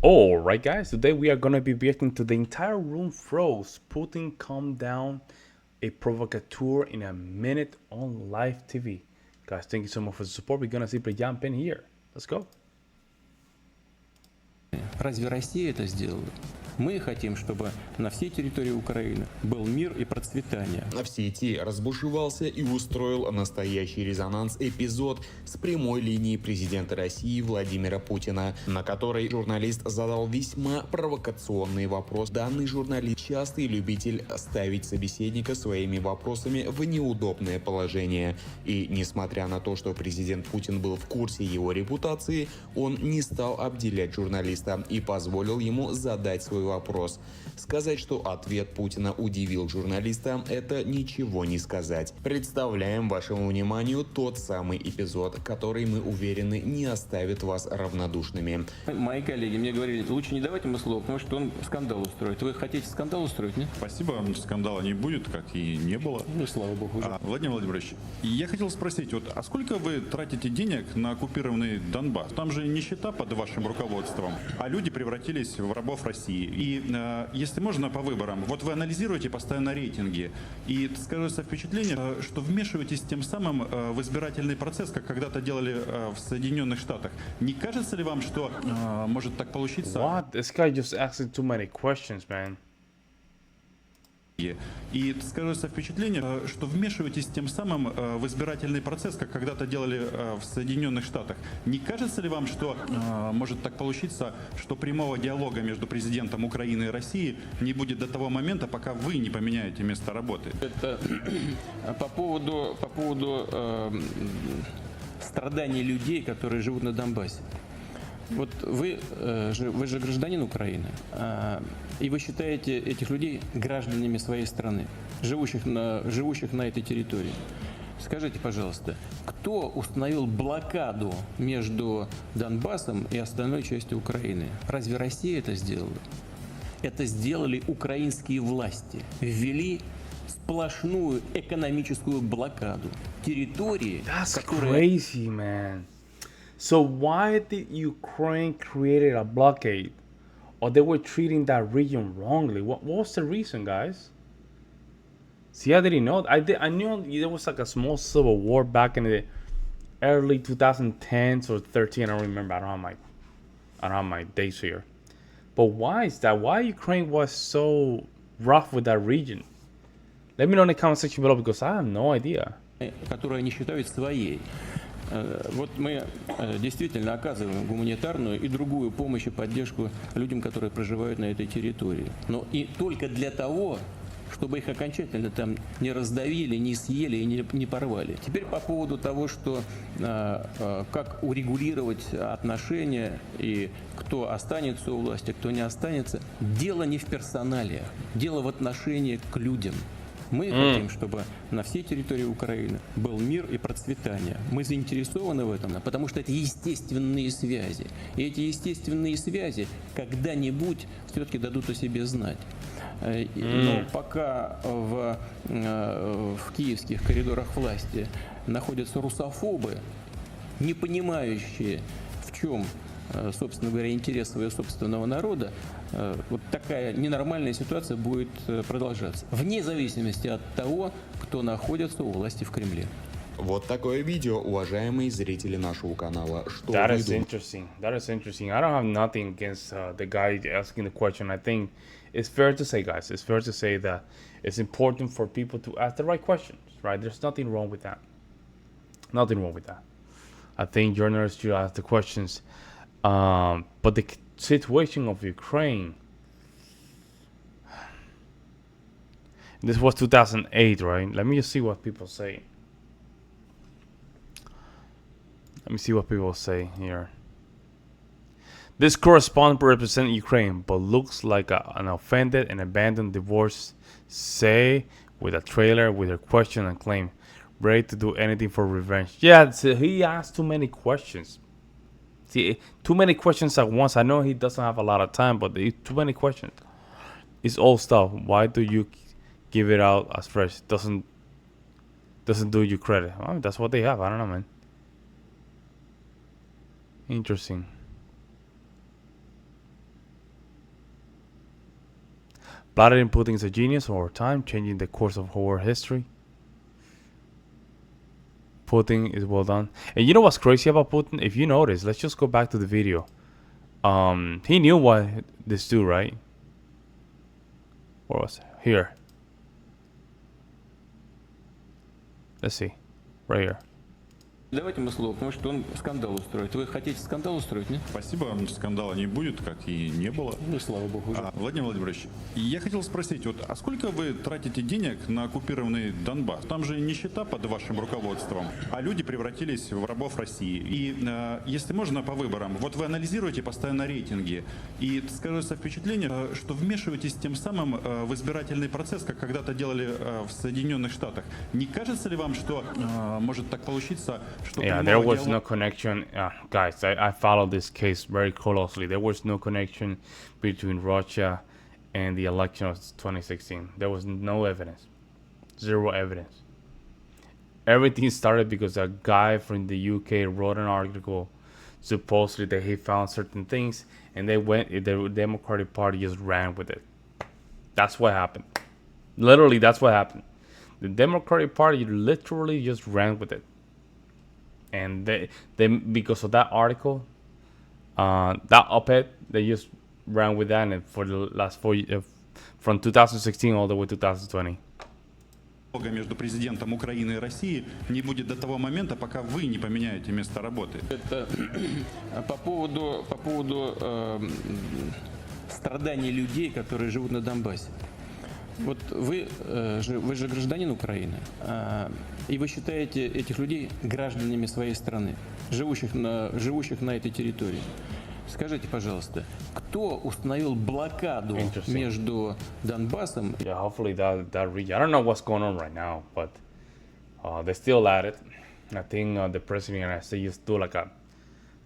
Alright guys, today we are gonna be reacting to The Entire Room Froze, Putin Calm Down, a provocateur in a minute on live TV. Guys, thank you so much for the support. We're gonna simply jump in here. Let's go. Разве Россия это сделала? Мы хотим, чтобы на всей территории Украины был мир и процветание. В сети разбушевался и устроил настоящий резонанс эпизод с прямой линии президента России Владимира Путина, на которой журналист задал весьма провокационный вопрос. Данный журналист – частый любитель ставить собеседника своими вопросами в неудобное положение. И несмотря на то, что президент Путин был в курсе его репутации, он не стал обделять журналиста и позволил ему задать свой вопрос. Сказать, что ответ Путина удивил журналиста, это ничего не сказать. Представляем вашему вниманию тот самый эпизод, который, мы уверены, не оставит вас равнодушными. Мои коллеги мне говорили, лучше не давайте ему слово, потому что он скандал устроит. Вы хотите скандал устроить, нет? Спасибо, скандала не будет, как и не было. Ну, слава богу. Владимир Владимирович, я хотел спросить, вот, а сколько вы тратите денег на оккупированный Донбасс? Там же нищета под вашим руководством, а люди превратились в рабов России. И если можно по выборам, вот вы анализируете постоянно рейтинги, и скажется впечатление, что вмешиваетесь тем самым в избирательный процесс, как когда-то делали в Соединенных Штатах. Не кажется ли вам, что может так получиться? What? This guy just asking too many questions, man. И скажется впечатление, что вмешиваетесь тем самым в избирательный процесс, как когда-то делали в Соединенных Штатах. Не кажется ли вам, что может так получиться, что прямого диалога между президентом Украины и России не будет до того момента, пока вы не поменяете место работы? Это по поводу страданий людей, которые живут на Донбассе. Вот вы же гражданин Украины, и вы считаете этих людей гражданами своей страны, живущих на этой территории. Скажите, пожалуйста, кто установил блокаду между Донбассом и остальной частью Украины? Разве Россия это сделала? Это сделали украинские власти. Ввели сплошную экономическую блокаду территории, That's crazy, man. So why did Ukraine created a blockade? Or they were treating that region wrongly? What was the reason, guys? See, I didn't know. I knew there was like a small civil war back in the early 2010s or 13. I don't remember. I don't have my dates here. But why is that? Why Ukraine was so rough with that region? Let me know in the comment section below because I have no idea. Которую они считают своей. Вот мы действительно оказываем гуманитарную и другую помощь и поддержку людям, которые проживают на этой территории. Но и только для того, чтобы их окончательно там не раздавили, не съели и не порвали. Теперь по поводу того, что как урегулировать отношения и кто останется у власти, кто не останется. Дело не в персоналиях, дело в отношении к людям. Мы хотим, чтобы на всей территории Украины был мир и процветание. Мы заинтересованы в этом, потому что это естественные связи. И эти естественные связи когда-нибудь все-таки дадут о себе знать. Но пока в киевских коридорах власти находятся русофобы, не понимающие, в чем, собственно говоря, интерес своего собственного народа, вот такая ненормальная ситуация будет продолжаться, вне зависимости от того, кто находится у власти в Кремле. Вот такое видео, уважаемые зрители нашего канала. Что That вы is думаете? interesting. That is interesting. I don't have nothing against the guy asking the question. I think it's fair to say, guys, it's fair to say that it's important for people to ask the right questions, right? There's nothing wrong with that. Nothing wrong with that. I think journalists should ask the questions. But the situation of Ukraine, this was 2008, right? Let me just see what people say. Let me see what people say here. This correspondent represents Ukraine, but looks like an offended and abandoned divorce. Say with a trailer with her question and claim, ready to do anything for revenge. Yeah, so he asked too many questions. See, too many questions at once. I know he doesn't have a lot of time, but too many questions. It's old stuff. Why do you give it out as fresh? Doesn't do you credit. Well, that's what they have. I don't know, man. Interesting. Vladimir Putin is a genius over time, changing the course of world history. Putin is well done. And you know what's crazy about Putin? If you notice, let's just go back to the video. He knew what this do, right? Where was it? Here. Let's see. Right here. Давайте мы слово, потому что он скандал устроит. Вы хотите скандал устроить, нет? Спасибо, скандала не будет, как и не было. Ну, слава богу. Владимир Владимирович, я хотел спросить, вот, а сколько вы тратите денег на оккупированный Донбасс? Там же нищета под вашим руководством, а люди превратились в рабов России. И если можно по выборам, вот вы анализируете постоянно рейтинги, и скажется впечатление, что вмешиваетесь тем самым в избирательный процесс, как когда-то делали в Соединенных Штатах. Не кажется ли вам, что может так получиться? Yeah, there was no connection. Guys, I followed this case very closely. There was no connection between Russia and the election of 2016. There was no evidence. Zero evidence. Everything started because a guy from the UK wrote an article supposedly that he found certain things, and the Democratic Party just ran with it. That's what happened. Literally, that's what happened. The Democratic Party literally just ran with it. And they because of that article, that op-ed, they just ran with that, and for the last 4 years, from 2016 all the way to 2020. Между президентом Украины и России не будет до того момента, пока вы не поменяете место работы. Это по поводу страданий людей, которые живут на Донбассе. Вот вы же гражданин Украины, и вы считаете этих людей гражданами своей страны, живущих на этой территории. Скажите, пожалуйста, кто установил блокаду между Донбассом? Yeah, hopefully that region. I don't know what's going on right now, but they're still at it. I think the president of the United States just do like a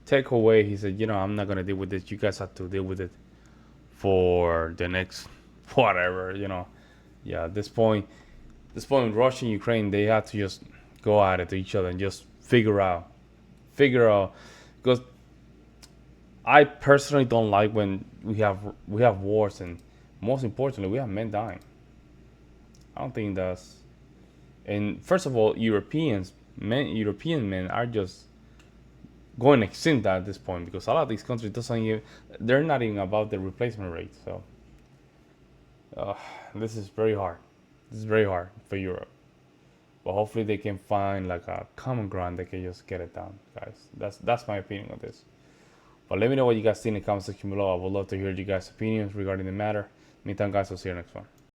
takeaway. He said, I'm not gonna deal with this. You guys have to deal with it for the next whatever, Yeah, at this point, Russia and Ukraine, they have to just go at it to each other and just figure out, because I personally don't like when we have wars, and most importantly, we have men dying. I don't think that's, and first of all, European men are just going extinct at this point, because a lot of these countries they're not even about the replacement rate. So this is very hard. This is very hard for Europe. But hopefully they can find like a common ground. They can just get it done, guys. That's my opinion on this. But let me know what you guys think in the comment section below. I would love to hear you guys' opinions regarding the matter. Meantime, guys, I'll see you next one.